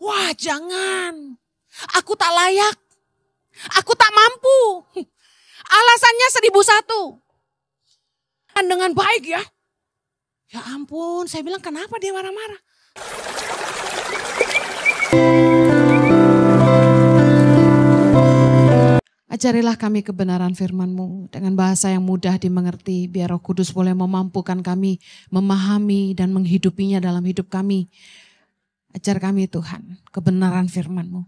Wah, jangan. Aku tak layak. Aku tak mampu. Alasannya 1001. Dan dengan baik ya. Ya ampun, saya bilang kenapa dia marah-marah? Ajarilah kami kebenaran firman-Mu dengan bahasa yang mudah dimengerti, biar Roh Kudus boleh memampukan kami memahami dan menghidupinya dalam hidup kami. Ajar kami Tuhan, kebenaran firman-Mu.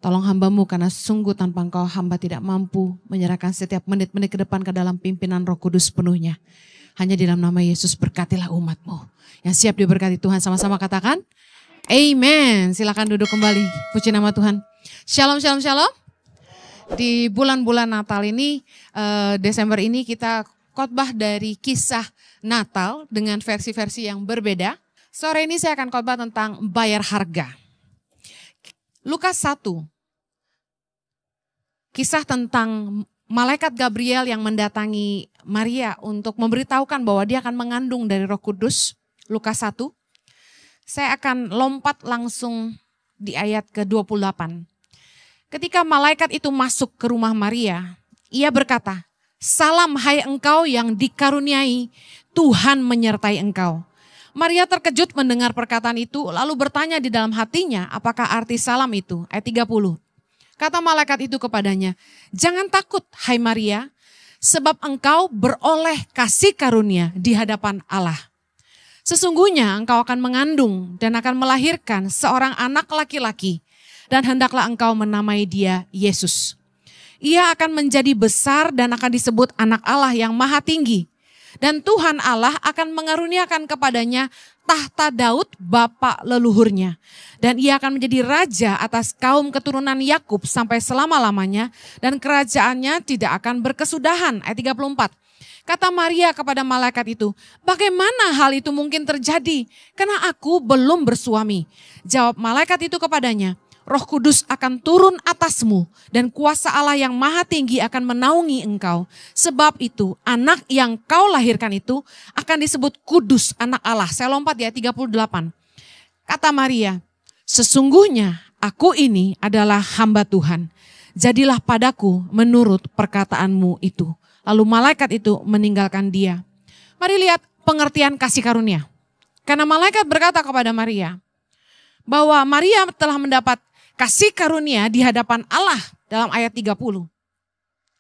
Tolong hamba-Mu karena sungguh tanpa Engkau hamba tidak mampu menyerahkan setiap menit-menit ke depan ke dalam pimpinan Roh Kudus penuhnya. Hanya di dalam nama Yesus berkatilah umat-Mu. Yang siap diberkati Tuhan sama-sama katakan, Amen. Silakan duduk kembali, puji nama Tuhan. Shalom, shalom, shalom. Di bulan-bulan Natal ini, Desember ini kita khotbah dari kisah Natal dengan versi-versi yang berbeda. Sore ini saya akan khotbah tentang bayar harga. Lukas 1, kisah tentang malaikat Gabriel yang mendatangi Maria untuk memberitahukan bahwa dia akan mengandung dari Roh Kudus. Lukas 1, saya akan lompat langsung di ayat ke-28. Ketika malaikat itu masuk ke rumah Maria, ia berkata, "Salam hai engkau yang dikaruniai, Tuhan menyertai engkau." Maria terkejut mendengar perkataan itu, lalu bertanya di dalam hatinya, apakah arti salam itu? Ayat 30. Kata malaikat itu kepadanya, "Jangan takut hai Maria, sebab engkau beroleh kasih karunia di hadapan Allah. Sesungguhnya engkau akan mengandung dan akan melahirkan seorang anak laki-laki. Dan hendaklah engkau menamai dia Yesus. Ia akan menjadi besar dan akan disebut anak Allah yang maha tinggi. Dan Tuhan Allah akan mengaruniakan kepadanya tahta Daud bapa leluhurnya. Dan ia akan menjadi raja atas kaum keturunan Yakub sampai selama-lamanya. Dan kerajaannya tidak akan berkesudahan. Ayat 34. Kata Maria kepada malaikat itu, "Bagaimana hal itu mungkin terjadi? Karena aku belum bersuami." Jawab malaikat itu kepadanya, "Roh Kudus akan turun atasmu dan kuasa Allah yang maha tinggi akan menaungi engkau. Sebab itu anak yang kau lahirkan itu akan disebut kudus anak Allah." Saya lompat di ayat 38. Kata Maria, "Sesungguhnya aku ini adalah hamba Tuhan. Jadilah padaku menurut perkataanmu itu." Lalu malaikat itu meninggalkan dia. Mari lihat pengertian kasih karunia. Karena malaikat berkata kepada Maria bahwa Maria telah mendapat kasih karunia di hadapan Allah dalam ayat 30.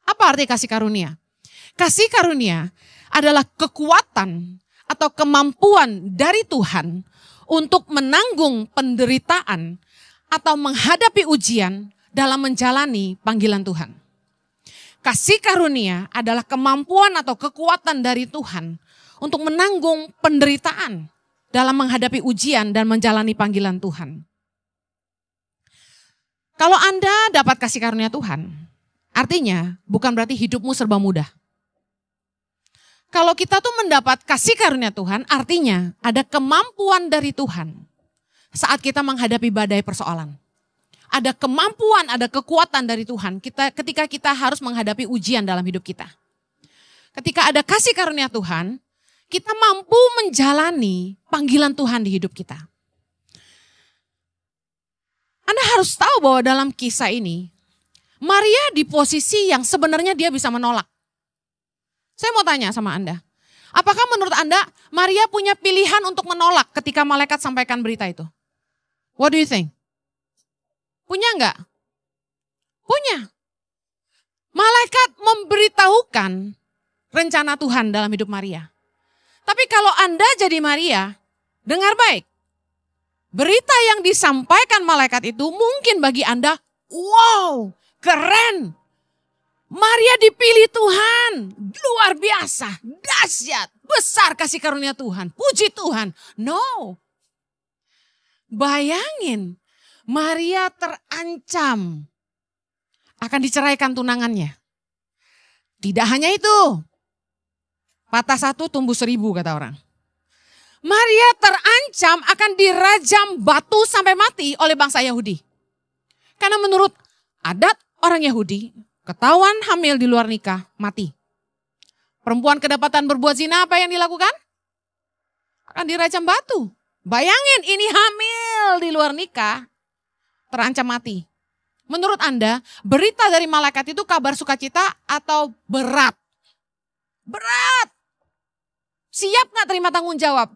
Apa arti kasih karunia? Kasih karunia adalah kekuatan atau kemampuan dari Tuhan untuk menanggung penderitaan atau menghadapi ujian dalam menjalani panggilan Tuhan. Kasih karunia adalah kemampuan atau kekuatan dari Tuhan untuk menanggung penderitaan dalam menghadapi ujian dan menjalani panggilan Tuhan. Kalau Anda dapat kasih karunia Tuhan, artinya bukan berarti hidupmu serba mudah. Kalau kita tuh mendapat kasih karunia Tuhan, artinya ada kemampuan dari Tuhan saat kita menghadapi badai persoalan. Ada kemampuan, ada kekuatan dari Tuhan ketika kita harus menghadapi ujian dalam hidup kita. Ketika ada kasih karunia Tuhan, kita mampu menjalani panggilan Tuhan di hidup kita. Anda harus tahu bahwa dalam kisah ini, Maria di posisi yang sebenarnya dia bisa menolak. Saya mau tanya sama Anda, apakah menurut Anda Maria punya pilihan untuk menolak ketika malaikat sampaikan berita itu? What do you think? Punya enggak? Punya. Malaikat memberitahukan rencana Tuhan dalam hidup Maria. Tapi kalau Anda jadi Maria, dengar baik. Berita yang disampaikan malaikat itu mungkin bagi Anda, wow, keren. Maria dipilih Tuhan, luar biasa, dahsyat, besar kasih karunia Tuhan, puji Tuhan. No. Bayangin, Maria terancam akan diceraikan tunangannya. Tidak hanya itu, patah satu tumbuh 1000 kata orang. Maria terancam akan dirajam batu sampai mati oleh bangsa Yahudi. Karena menurut adat orang Yahudi, ketahuan hamil di luar nikah, mati. Perempuan kedapatan berbuat zina, apa yang dilakukan? Akan dirajam batu. Bayangin ini hamil di luar nikah, terancam mati. Menurut Anda, berita dari malaikat itu kabar sukacita atau berat? Berat. Siap gak terima tanggung jawab?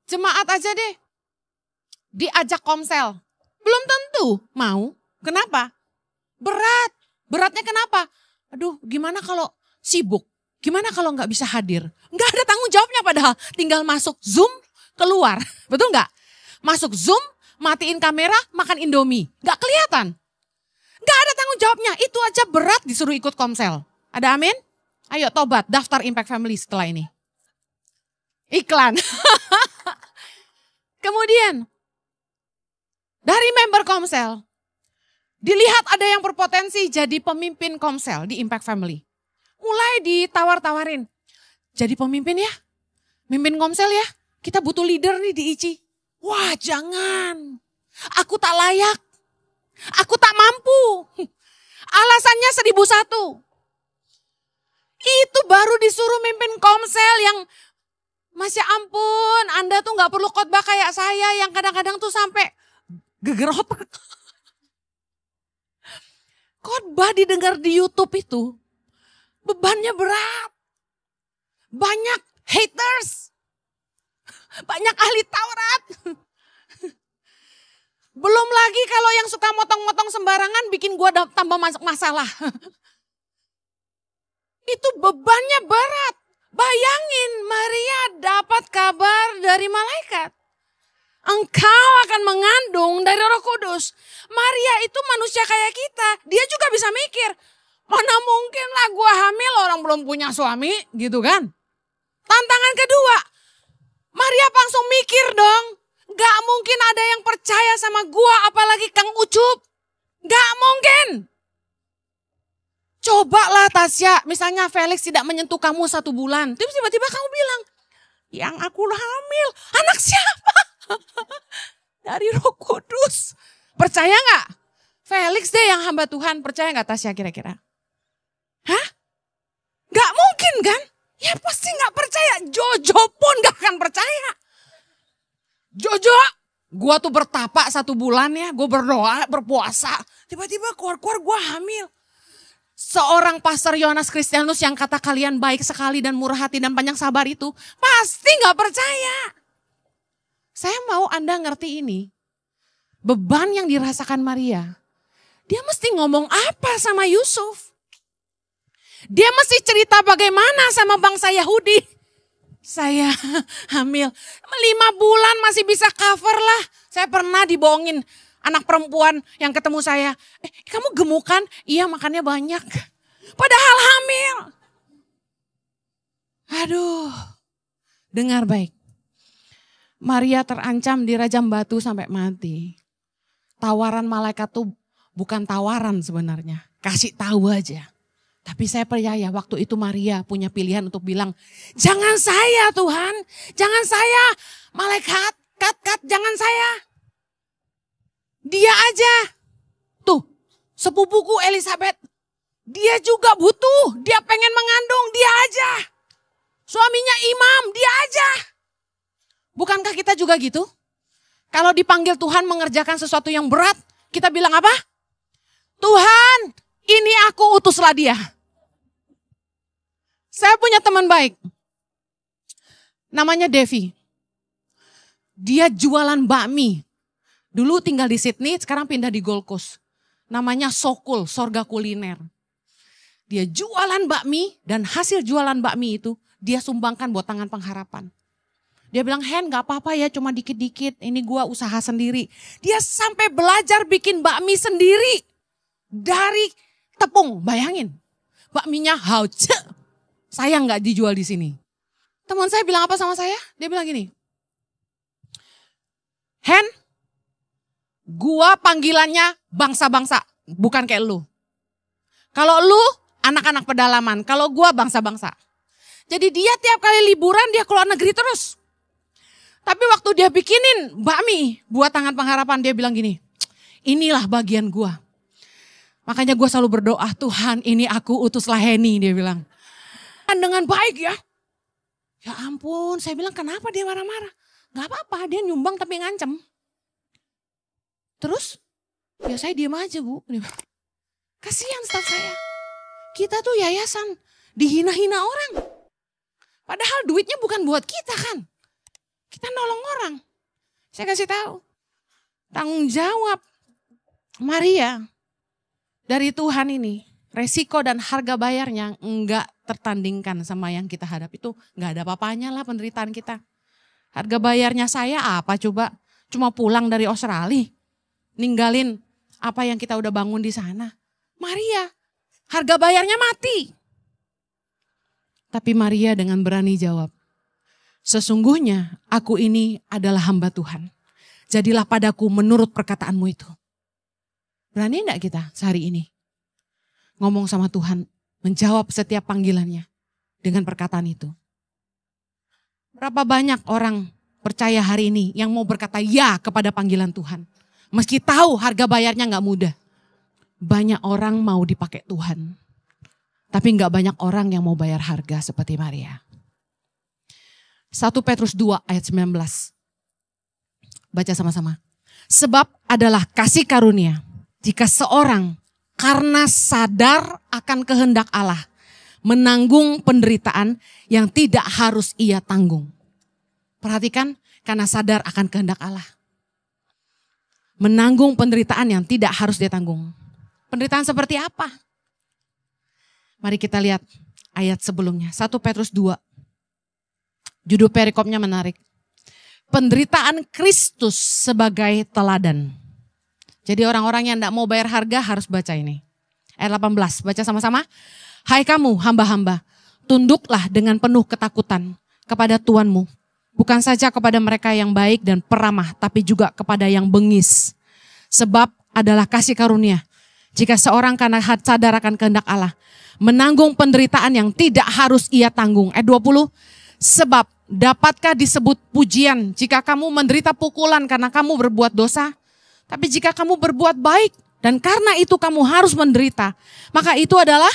Jemaat aja deh. Diajak komsel. Belum tentu mau. Kenapa? Berat. Beratnya kenapa? Aduh, gimana kalau sibuk? Gimana kalau gak bisa hadir? Gak ada tanggung jawabnya padahal. Tinggal masuk Zoom, keluar. Betul gak? Masuk Zoom, matiin kamera, makan Indomie. Gak kelihatan. Gak ada tanggung jawabnya. Itu aja berat disuruh ikut komsel. Ada amin? Ayo tobat, daftar Impact Family setelah ini. Iklan. Kemudian, dari member komsel, dilihat ada yang berpotensi jadi pemimpin komsel di Impact Family. Mulai ditawar-tawarin. Jadi pemimpin ya? Mimpin komsel ya? Kita butuh leader nih di ICI. Wah jangan. Aku tak layak. Aku tak mampu. Alasannya 1001. Itu baru disuruh mimpin komsel yang masya ampun, Anda tuh gak perlu khotbah kayak saya yang kadang-kadang tuh sampai geger otak. Khotbah didengar di YouTube itu bebannya berat. Banyak haters. Banyak ahli Taurat. Belum lagi kalau yang suka motong-motong sembarangan bikin gua tambah masalah. Itu bebannya berat. Bayangin Maria dapat kabar dari malaikat. Engkau akan mengandung dari Roh Kudus. Maria itu manusia kayak kita. Dia juga bisa mikir. Mana mungkin lah gua hamil orang belum punya suami gitu kan. Tantangan kedua. Maria langsung mikir dong. Gak mungkin ada yang percaya sama gua apalagi Kang Ucup. Gak mungkin. Cobalah Tasya, misalnya Felix tidak menyentuh kamu 1 bulan. Terus tiba-tiba kamu bilang, yang aku hamil, anak siapa? Dari Roh Kudus. Percaya gak? Felix deh yang hamba Tuhan, percaya gak Tasya kira-kira? Hah? Gak mungkin kan? Ya pasti gak percaya, Jojo pun gak akan percaya. Jojo, gua tuh bertapa 1 bulan ya, gua berdoa, berpuasa. Tiba-tiba keluar-keluar gua hamil. Seorang pastor Yohanes Kristianus yang kata kalian baik sekali dan murah hati dan panjang sabar itu pasti gak percaya. Saya mau Anda ngerti ini. Beban yang dirasakan Maria. Dia mesti ngomong apa sama Yusuf? Dia mesti cerita bagaimana sama bangsa Yahudi. Saya hamil 5 bulan masih bisa cover lah. Saya pernah dibohongin. Anak perempuan yang ketemu saya, kamu gemuk kan? Iya makannya banyak. Padahal hamil. Aduh, dengar baik. Maria terancam dirajam batu sampai mati. Tawaran malaikat tuh bukan tawaran sebenarnya. Kasih tahu aja. Tapi saya percaya waktu itu Maria punya pilihan untuk bilang, jangan saya Tuhan, jangan saya. Malaikat, kat, jangan saya. Dia aja. Tuh, sepupuku Elizabeth. Dia juga butuh. Dia pengen mengandung, dia aja. Suaminya imam, dia aja. Bukankah kita juga gitu? Kalau dipanggil Tuhan mengerjakan sesuatu yang berat, kita bilang apa? Tuhan, ini aku utuslah dia. Saya punya teman baik. Namanya Devi. Dia jualan bakmi. Dulu tinggal di Sydney, sekarang pindah di Gold Coast. Namanya Sokul, Sorga Kuliner. Dia jualan bakmi dan hasil jualan bakmi itu dia sumbangkan buat Tangan Pengharapan. Dia bilang, Hen gak apa-apa ya cuma dikit-dikit, ini gua usaha sendiri. Dia sampai belajar bikin bakmi sendiri. Dari tepung, bayangin. Bakminya hauce. Sayang gak dijual di sini. Teman saya bilang apa sama saya? Dia bilang gini, Hen, gua panggilannya bangsa-bangsa, bukan kayak lu. Kalau lu anak-anak pedalaman, kalau gua bangsa-bangsa. Jadi dia tiap kali liburan dia keluar negeri terus. Tapi waktu dia bikinin bakmi buat Tangan Pengharapan, dia bilang gini, inilah bagian gua. Makanya gua selalu berdoa, Tuhan ini aku utuslah Heni, dia bilang. Dan dengan baik ya. Ya ampun, saya bilang kenapa dia marah-marah? Gak apa-apa, dia nyumbang tapi ngancem. Terus Ya saya diam aja Bu. Kasihan staf saya. Kita tuh yayasan dihina-hina orang. Padahal duitnya bukan buat kita kan. Kita nolong orang. Saya kasih tahu. Tanggung jawab Maria dari Tuhan ini. Resiko dan harga bayarnya enggak tertandingkan sama yang kita hadapi. Itu enggak ada apa-apanya lah penderitaan kita. Harga bayarnya saya apa coba? Cuma pulang dari Australia. Ninggalin apa yang kita udah bangun di sana. Maria, harga bayarnya mati. Tapi Maria dengan berani jawab, sesungguhnya aku ini adalah hamba Tuhan. Jadilah padaku menurut perkataanmu itu. Berani enggak kita sehari ini? Ngomong sama Tuhan, menjawab setiap panggilannya dengan perkataan itu. Berapa banyak orang percaya hari ini yang mau berkata ya kepada panggilan Tuhan. Meski tahu harga bayarnya enggak mudah. Banyak orang mau dipakai Tuhan. Tapi enggak banyak orang yang mau bayar harga seperti Maria. 1 Petrus 2 ayat 19. Baca sama-sama. Sebab adalah kasih karunia jika seorang karena sadar akan kehendak Allah menanggung penderitaan yang tidak harus ia tanggung. Perhatikan, karena sadar akan kehendak Allah. Menanggung penderitaan yang tidak harus dia tanggung. Penderitaan seperti apa? Mari kita lihat ayat sebelumnya. 1 Petrus 2. Judul perikopnya menarik. Penderitaan Kristus sebagai teladan. Jadi orang-orang yang tidak mau bayar harga harus baca ini. Ayat 18, baca sama-sama. Hai kamu hamba-hamba, tunduklah dengan penuh ketakutan kepada Tuanmu. Bukan saja kepada mereka yang baik dan peramah, tapi juga kepada yang bengis. Sebab adalah kasih karunia. Jika seorang karena sadar akan kehendak Allah, menanggung penderitaan yang tidak harus ia tanggung. Ayat 20, sebab dapatkah disebut pujian jika kamu menderita pukulan karena kamu berbuat dosa? Tapi jika kamu berbuat baik dan karena itu kamu harus menderita, maka itu adalah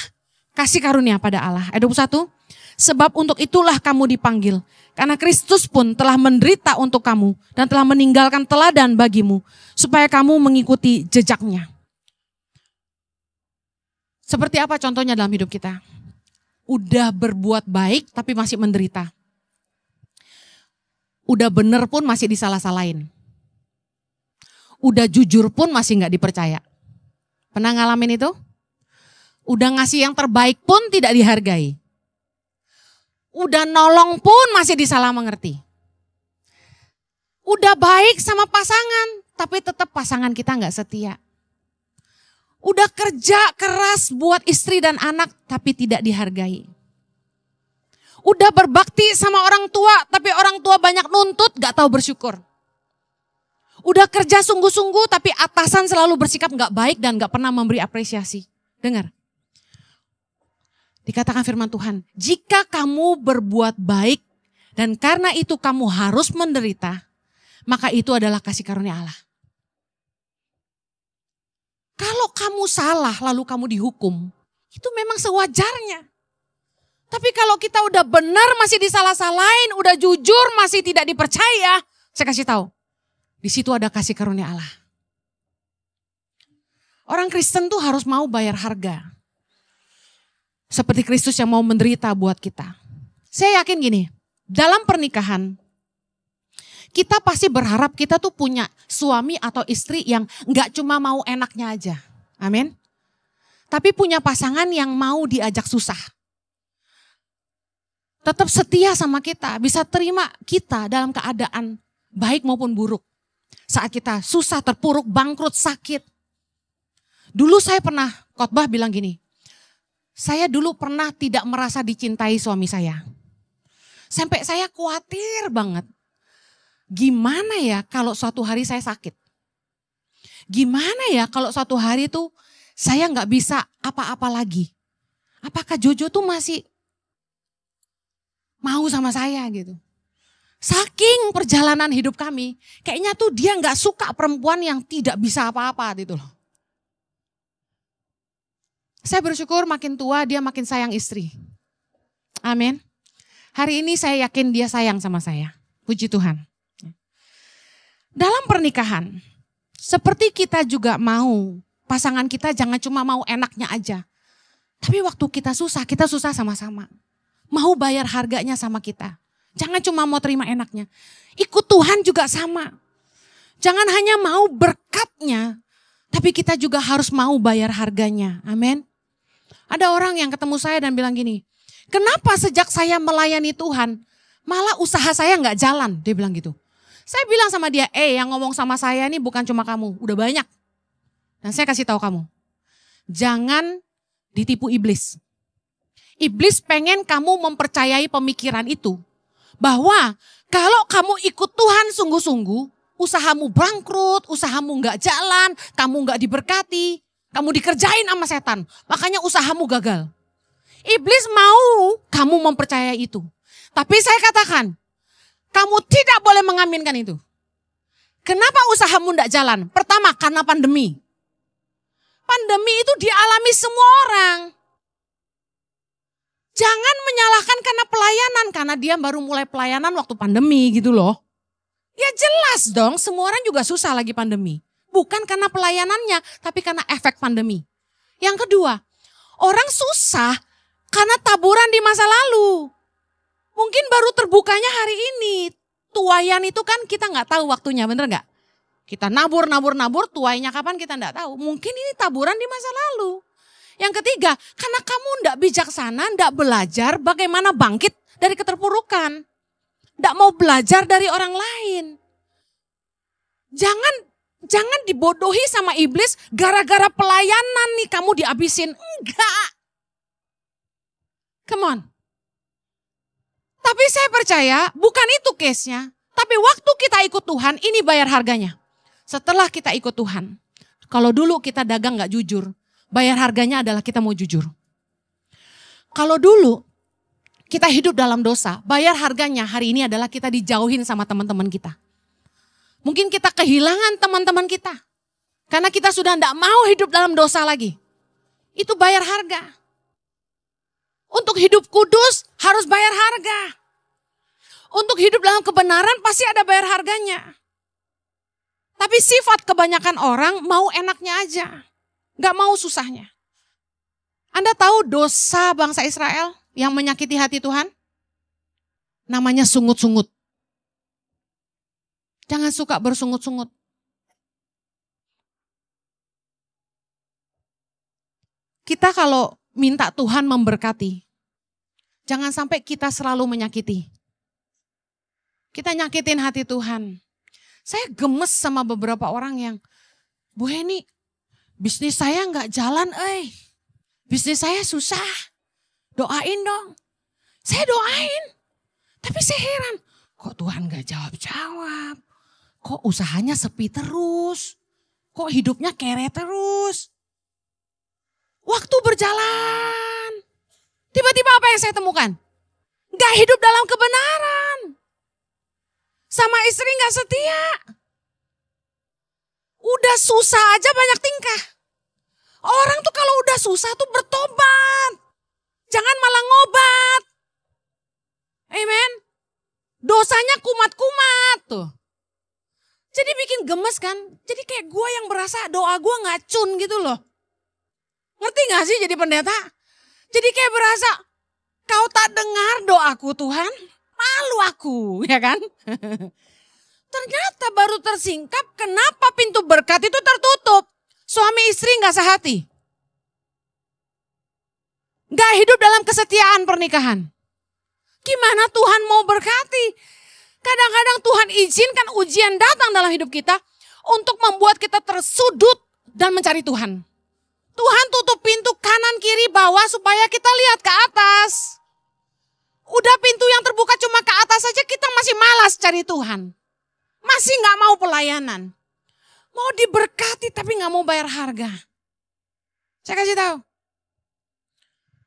kasih karunia pada Allah. Ayat 21, sebab untuk itulah kamu dipanggil. Karena Kristus pun telah menderita untuk kamu dan telah meninggalkan teladan bagimu, supaya kamu mengikuti jejaknya. Seperti apa contohnya dalam hidup kita? Udah berbuat baik tapi masih menderita. Udah bener pun masih disalah-salahin. Udah jujur pun masih gak dipercaya. Pernah ngalamin itu? Udah ngasih yang terbaik pun tidak dihargai. Udah nolong pun masih disalah mengerti. Udah baik sama pasangan, tapi tetap pasangan kita gak setia. Udah kerja keras buat istri dan anak, tapi tidak dihargai. Udah berbakti sama orang tua, tapi orang tua banyak nuntut, gak tahu bersyukur. Udah kerja sungguh-sungguh, tapi atasan selalu bersikap gak baik dan gak pernah memberi apresiasi. Dengar. Dikatakan firman Tuhan, jika kamu berbuat baik dan karena itu kamu harus menderita, maka itu adalah kasih karunia Allah. Kalau kamu salah lalu kamu dihukum, itu memang sewajarnya. Tapi kalau kita udah benar masih disalah-salahin, udah jujur masih tidak dipercaya, saya kasih tahu, di situ ada kasih karunia Allah. Orang Kristen tuh harus mau bayar harga. Seperti Kristus yang mau menderita buat kita. Saya yakin gini, dalam pernikahan, kita pasti berharap kita tuh punya suami atau istri yang gak cuma mau enaknya aja. Amin. Tapi punya pasangan yang mau diajak susah. Tetap setia sama kita, bisa terima kita dalam keadaan baik maupun buruk. Saat kita susah, terpuruk, bangkrut, sakit. Dulu saya pernah khotbah bilang gini, saya dulu pernah tidak merasa dicintai suami saya. Sampai saya khawatir banget. Gimana ya kalau suatu hari saya sakit? Gimana ya kalau suatu hari tuh saya gak bisa apa-apa lagi? Apakah Jojo tuh masih mau sama saya gitu? Saking perjalanan hidup kami, kayaknya tuh dia gak suka perempuan yang tidak bisa apa-apa gitu loh. Saya bersyukur makin tua dia makin sayang istri. Amin. Hari ini saya yakin dia sayang sama saya. Puji Tuhan. Dalam pernikahan, Seperti kita juga mau, pasangan kita jangan cuma mau enaknya aja. Tapi waktu kita susah sama-sama. Mau bayar harganya sama kita. Jangan cuma mau terima enaknya. Ikut Tuhan juga sama. Jangan hanya mau berkatnya, tapi kita juga harus mau bayar harganya. Amin. Ada orang yang ketemu saya dan bilang gini, kenapa sejak saya melayani Tuhan, malah usaha saya gak jalan? Dia bilang gitu. Saya bilang sama dia, yang ngomong sama saya ini bukan cuma kamu, udah banyak. Dan saya kasih tahu kamu, jangan ditipu iblis. Iblis pengen kamu mempercayai pemikiran itu. Bahwa kalau kamu ikut Tuhan sungguh-sungguh, usahamu bangkrut, usahamu gak jalan, kamu gak diberkati, kamu dikerjain sama setan. Makanya usahamu gagal. Iblis mau kamu mempercayai itu. Tapi saya katakan, kamu tidak boleh mengaminkan itu. Kenapa usahamu tidak jalan? Pertama, karena pandemi. Pandemi itu dialami semua orang. Jangan menyalahkan karena pelayanan, karena dia baru mulai pelayanan waktu pandemi gitu loh. Ya jelas dong, semua orang juga susah lagi pandemi. Bukan karena pelayanannya, tapi karena efek pandemi. Yang kedua, orang susah karena taburan di masa lalu. Mungkin baru terbukanya hari ini. Tuaian itu kan kita nggak tahu waktunya, bener nggak? Kita nabur, tuainya kapan kita nggak tahu. Mungkin ini taburan di masa lalu. Yang ketiga, karena kamu nggak bijaksana, nggak belajar bagaimana bangkit dari keterpurukan. Nggak mau belajar dari orang lain. Jangan dibodohi sama iblis gara-gara pelayanan nih kamu dihabisin. Enggak. Come on. Tapi saya percaya bukan itu case-nya. Tapi waktu kita ikut Tuhan, ini bayar harganya. Setelah kita ikut Tuhan. Kalau dulu kita dagang gak jujur, bayar harganya adalah kita mau jujur. Kalau dulu kita hidup dalam dosa, bayar harganya hari ini adalah kita dijauhin sama teman-teman kita. Mungkin kita kehilangan teman-teman kita. Karena kita sudah gak mau hidup dalam dosa lagi. Itu bayar harga. Untuk hidup kudus harus bayar harga. Untuk hidup dalam kebenaran pasti ada bayar harganya. Tapi sifat kebanyakan orang mau enaknya aja. Gak mau susahnya. Anda tahu dosa bangsa Israel yang menyakiti hati Tuhan? Namanya sungut-sungut. Jangan suka bersungut-sungut. Kita kalau minta Tuhan memberkati, jangan sampai kita selalu menyakiti. Kita nyakitin hati Tuhan. Saya gemes sama beberapa orang yang, Bu Heni, bisnis saya nggak jalan, bisnis saya susah. Doain dong. Saya doain. Tapi saya heran, kok Tuhan nggak jawab-jawab? Kok usahanya sepi terus? Kok hidupnya kere terus? Waktu berjalan. Tiba-tiba apa yang saya temukan? Gak hidup dalam kebenaran. Sama istri gak setia. Udah susah aja banyak tingkah. Orang tuh kalau udah susah tuh bertobat. Jangan malah ngobat. Amen. Dosanya kumat-kumat tuh. Jadi bikin gemes kan. Jadi kayak gue yang berasa doa gue ngacun gitu loh. Ngerti gak sih jadi pendeta? Jadi kayak berasa, kau tak dengar doaku Tuhan, malu aku, ya kan? Ternyata baru tersingkap, kenapa pintu berkat itu tertutup? Suami istri gak sehati. Gak hidup dalam kesetiaan pernikahan. Gimana Tuhan mau berkati? Kadang-kadang Tuhan izinkan ujian datang dalam hidup kita untuk membuat kita tersudut dan mencari Tuhan. Tuhan tutup pintu kanan, kiri, bawah supaya kita lihat ke atas. Udah pintu yang terbuka cuma ke atas saja kita masih malas cari Tuhan. Masih gak mau pelayanan. Mau diberkati tapi gak mau bayar harga. Saya kasih tahu.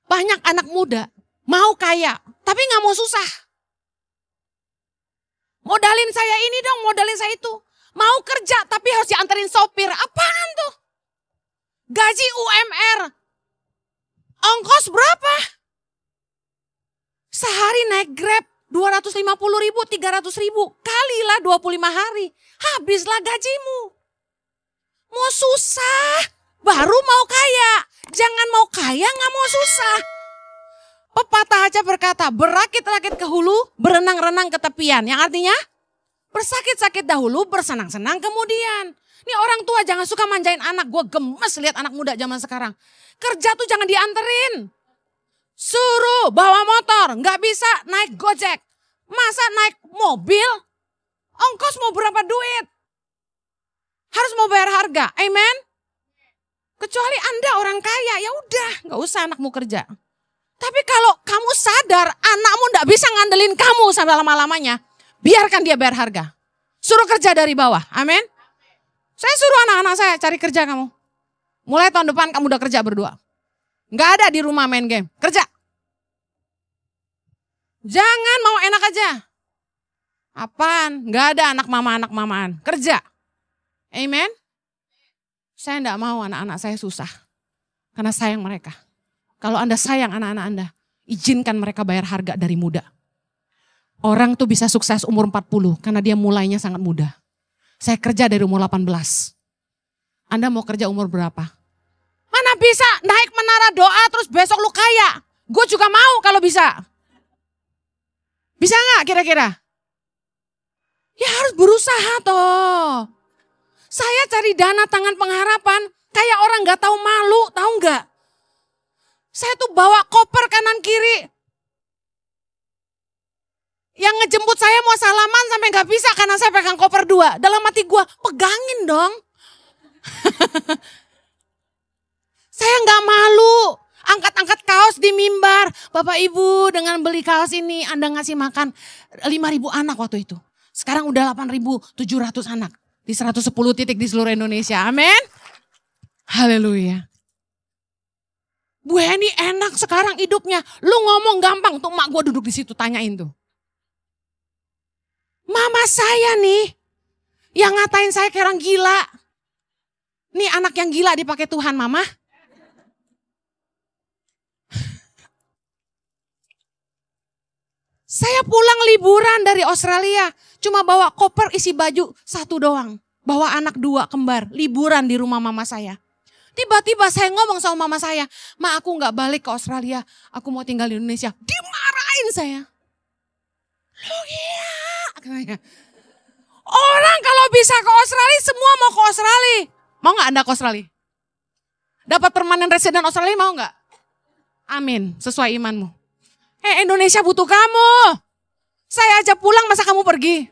Banyak anak muda mau kaya tapi gak mau susah. Modalin saya ini dong, modalin saya itu. Mau kerja tapi harus diantarin sopir. Apaan tuh? Gaji UMR. Ongkos berapa? Sehari naik Grab 250.000, 300.000. Kalilah 25 hari. Habislah gajimu. Mau susah, baru mau kaya. Jangan mau kaya nggak mau susah. Pepatah aja berkata, berakit-rakit ke hulu, berenang-renang ke tepian. Yang artinya, bersakit-sakit dahulu, bersenang-senang kemudian. Ini orang tua jangan suka manjain anak. Gue gemes lihat anak muda zaman sekarang. Kerja tuh jangan dianterin. Suruh bawa motor, nggak bisa naik Gojek. Masa naik mobil? Ongkos mau berapa duit? Harus mau bayar harga, amen? Kecuali Anda orang kaya, ya udah, nggak usah anakmu kerja. Tapi kalau kamu sadar anakmu nggak bisa ngandelin kamu sampai lama-lamanya, biarkan dia bayar harga. Suruh kerja dari bawah, amin? Saya suruh anak-anak saya cari kerja kamu. Mulai tahun depan kamu udah kerja berdua. Nggak ada di rumah main game, kerja. Jangan mau enak aja. Apaan? Nggak ada anak mamaan, kerja. Amen? Saya enggak mau anak-anak saya susah. Karena sayang mereka. Kalau Anda sayang anak-anak Anda, izinkan mereka bayar harga dari muda. Orang tuh bisa sukses umur 40 karena dia mulainya sangat muda. Saya kerja dari umur 18. Anda mau kerja umur berapa? Mana bisa naik menara doa terus besok lu kaya. Gue juga mau kalau bisa. Bisa nggak kira-kira? Ya harus berusaha toh. Saya cari dana tangan pengharapan kayak orang gak tahu malu, tahu nggak? Saya tuh bawa koper kanan kiri. Yang ngejemput saya mau salaman sampai gak bisa karena saya pegang koper 2. Dalam hati gue, pegangin dong. Saya gak malu. Angkat-angkat kaos di mimbar. Bapak Ibu dengan beli kaos ini Anda ngasih makan 5.000 anak waktu itu. Sekarang udah 8.700 anak. Di 110 titik di seluruh Indonesia. Amin. Haleluya. Bu Heni enak sekarang hidupnya. Lu ngomong gampang tuh mak gue duduk di situ tanyain tuh. Mama saya nih yang ngatain saya kayak orang gila. Nih anak yang gila dipakai Tuhan mama. Saya pulang liburan dari Australia. Cuma bawa koper isi baju 1 doang. Bawa anak 2 kembar liburan di rumah mama saya. Tiba-tiba saya ngomong sama mama saya, "Ma, aku gak balik ke Australia, aku mau tinggal di Indonesia." Dimarahin saya. Lu gila, katanya. Orang kalau bisa ke Australia, semua mau ke Australia. Mau gak Anda ke Australia? Dapat permanen resident Australia mau gak? Amin, sesuai imanmu. Indonesia butuh kamu. Saya aja pulang, masa kamu pergi?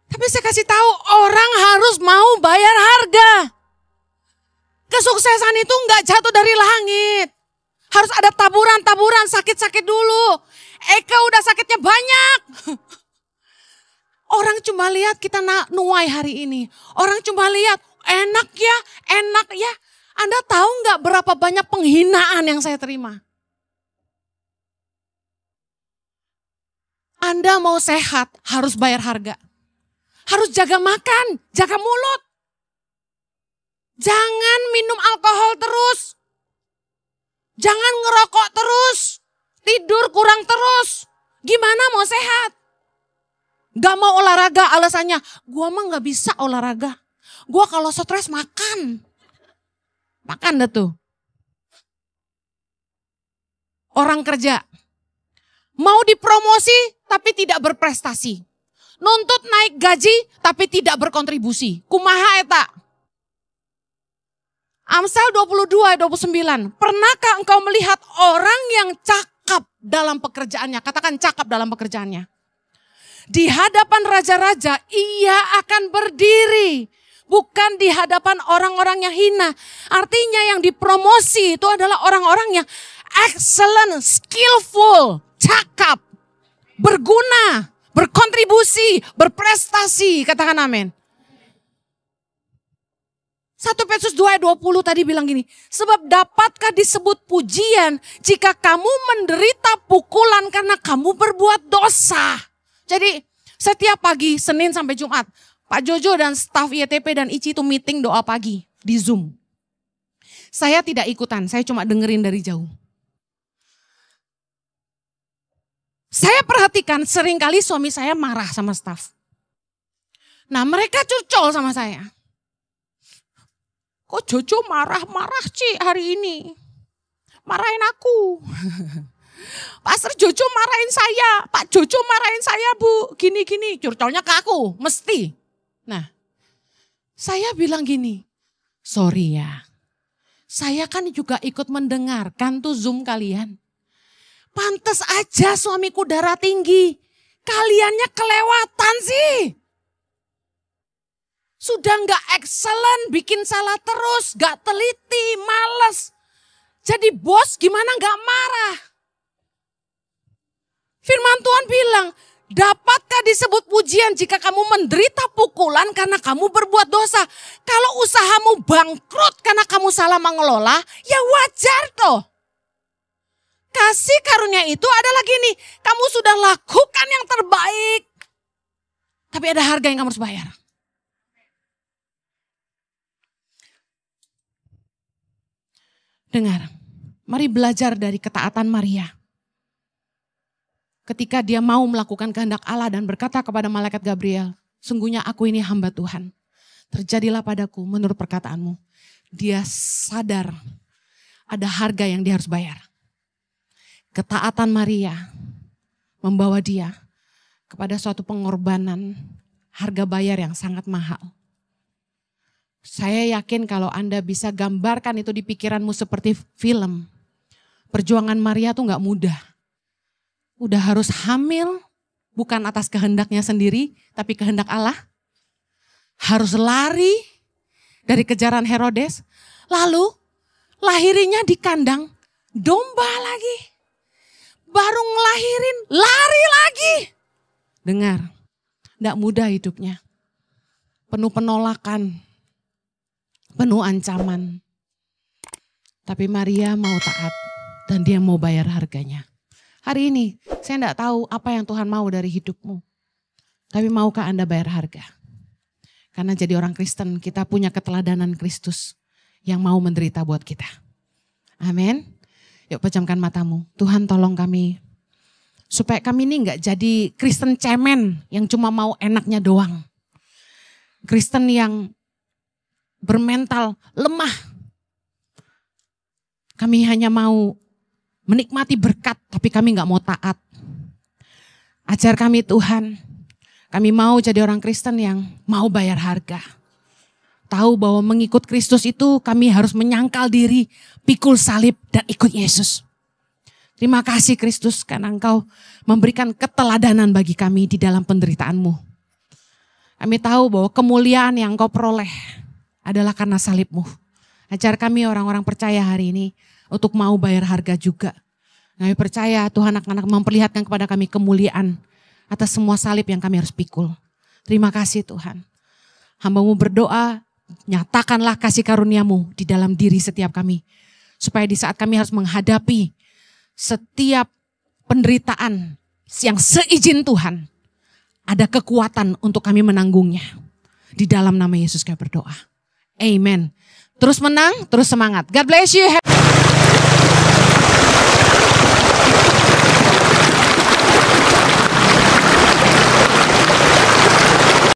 Tapi saya kasih tahu, orang harus mau bayar harga. Kesuksesan itu enggak jatuh dari langit. Harus ada taburan-taburan, sakit-sakit dulu. Eka udah sakitnya banyak. Orang cuma lihat kita nuai hari ini. Orang cuma lihat enak ya. Anda tahu enggak berapa banyak penghinaan yang saya terima? Anda mau sehat harus bayar harga. Harus jaga makan, jaga mulut. Jangan minum alkohol terus. Jangan ngerokok terus. Tidur kurang terus. Gimana mau sehat? Gak mau olahraga alasannya. Gua mah gak bisa olahraga. Gua kalau stres makan. Makan dah tuh. Orang kerja. Mau dipromosi tapi tidak berprestasi. Nuntut naik gaji tapi tidak berkontribusi. Kumaha eta? Amsal 22:29. Pernahkah engkau melihat orang yang cakap dalam pekerjaannya? Katakan cakap dalam pekerjaannya. Di hadapan raja-raja ia akan berdiri. Bukan di hadapan orang-orang yang hina. Artinya yang dipromosi itu adalah orang-orang yang excellent, skillful, cakap, berguna, berkontribusi, berprestasi. Katakan amin. 1 Petrus 2:20 tadi bilang gini, sebab dapatkah disebut pujian jika kamu menderita pukulan karena kamu berbuat dosa. Jadi setiap pagi Senin sampai Jumat, Pak Jojo dan staf YTP dan Ici itu meeting doa pagi di Zoom. Saya tidak ikutan, saya cuma dengerin dari jauh. Saya perhatikan seringkali suami saya marah sama staf. Nah mereka curcol sama saya. Kok Jojo marah-marah Ci hari ini? Marahin aku. Pastor Jojo marahin saya, Pak Jojo marahin saya Bu, gini-gini. Curcolnya ke aku, mesti. Nah, saya bilang gini, sorry ya. Saya kan juga ikut mendengarkan tuh Zoom kalian. Pantes aja suamiku darah tinggi. Kaliannya kelewatan sih. Sudah gak excellent, bikin salah terus, gak teliti, males. Jadi bos gimana gak marah? Firman Tuhan bilang, dapatkah disebut pujian jika kamu menderita pukulan karena kamu berbuat dosa? Kalau usahamu bangkrut karena kamu salah mengelola, ya wajar toh. Kasih karunia itu adalah gini, kamu sudah lakukan yang terbaik. Tapi ada harga yang kamu harus bayar. Dengar, mari belajar dari ketaatan Maria. Ketika dia mau melakukan kehendak Allah dan berkata kepada malaikat Gabriel, sungguhnya aku ini hamba Tuhan. Terjadilah padaku menurut perkataanmu. Dia sadar ada harga yang dia harus bayar. Ketaatan Maria membawa dia kepada suatu pengorbanan harga bayar yang sangat mahal. Saya yakin kalau Anda bisa gambarkan itu di pikiranmu seperti film. Perjuangan Maria tuh gak mudah. Udah harus hamil, bukan atas kehendaknya sendiri, tapi kehendak Allah. Harus lari dari kejaran Herodes. Lalu lahirinya di kandang domba lagi. Baru ngelahirin, lari lagi. Dengar, gak mudah hidupnya. Penuh penolakan, penuh ancaman. Tapi Maria mau taat dan dia mau bayar harganya. Hari ini saya tidak tahu apa yang Tuhan mau dari hidupmu. Tapi maukah Anda bayar harga? Karena jadi orang Kristen kita punya keteladanan Kristus yang mau menderita buat kita. Amin. Yuk pejamkan matamu. Tuhan tolong kami. Supaya kami ini gak jadi Kristen cemen yang cuma mau enaknya doang. Kristen yang bermental lemah. Kami hanya mau menikmati berkat, tapi kami gak mau taat. Ajar kami Tuhan, kami mau jadi orang Kristen yang mau bayar harga. Tahu bahwa mengikut Kristus itu kami harus menyangkal diri, pikul salib dan ikut Yesus. Terima kasih Kristus karena Engkau memberikan keteladanan bagi kami di dalam penderitaanmu. Kami tahu bahwa kemuliaan yang Engkau peroleh adalah karena salibmu. Ajar kami orang-orang percaya hari ini untuk mau bayar harga juga. Kami percaya Tuhan akan memperlihatkan kepada kami kemuliaan atas semua salib yang kami harus pikul. Terima kasih Tuhan. Hamba-Mu berdoa, nyatakanlah kasih karunia-Mu di dalam diri setiap kami. Supaya di saat kami harus menghadapi setiap penderitaan yang seizin Tuhan, ada kekuatan untuk kami menanggungnya. Di dalam nama Yesus kami berdoa. Amen. Terus menang, terus semangat. God bless you.